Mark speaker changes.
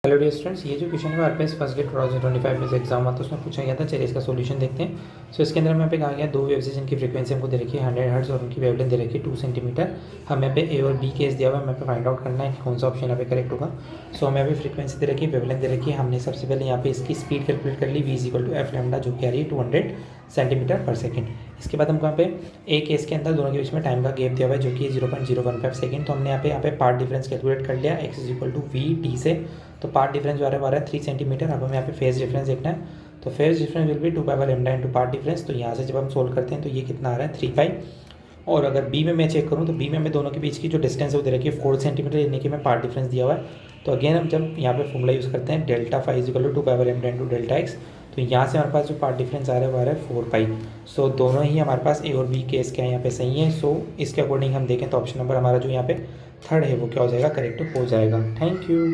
Speaker 1: Hello dear students, ये जो question है वो आरपीएस फर्स्ट डे 2025 में से एग्जाम हुआ था, उसमें पूछा गया था। चलिए इसका सॉल्यूशन देखते हैं। सो इसके अंदर हमें पे कहा गया दो वेव्स जिनकी फ्रीक्वेंसी हमको दे रखी है 100 हर्ट्ज और उनकी वेवलेंथ दे रखी है 2 सेंटीमीटर। हमें यहाँ पे ए और बी केस दिया हुआ है, हमें पे फाइंड आउट करना है कि कौन सा ऑप्शन यहाँ पे करेक्ट होगा। सो हमें अभी फ्रीक्वेंसी दे रखी है, वेवलेंथ दे रखी है। हमने सबसे पहले यहाँ पे इसकी स्पीड कैलकुलेट कर ली, v equal to F lambda, जो कि आ रही है 200 सेंटीमीटर पर सेकेंड। इसके बाद हमको यहाँ पे ए केस के अंदर दोनों के बीच में टाइम का गैप दिया हुआ है जो कि 0.015 सेकेंड। तो हमने यहाँ पे पार्ट डिफरेंस कैलकुलेट कर लिया, x is equal to V T से। तो पार्ट डिफरेंस जो आ रहा है 3 सेंटीमीटर। अब हमें यहाँ पे फेज डिफरेंस देखना है, तो phase difference will be 2 pi by lambda into path difference. तो यहाँ से जब हम सोल्व करते हैं तो ये कितना आ रहा है 3 पाई। और अगर बी में मैं चेक करूँ तो बी में हमें दोनों के बीच की जो डिस्टेंस है वो दे रखी है 4 सेंटीमीटर, यानी कि हमें पार्ट डिफरेंस दिया हुआ है। तो अगेन हम जब यहाँ पे फॉर्मूला यूज़ करते हैं delta phi is equal to 2 pi by lambda into delta x, तो यहाँ से हमारे पास जो पार्ट डिफरेंस आ रहा है वो आ रहा है 4 पाई। सो दोनों ही हमारे पास ए और बी केस क्या है यहाँ पे सही है। सो इसके अकॉर्डिंग हम देखें तो ऑप्शन नंबर हमारा जो यहाँ पे थर्ड है वो क्या हो जाएगा, करेक्ट हो जाएगा। Thank you.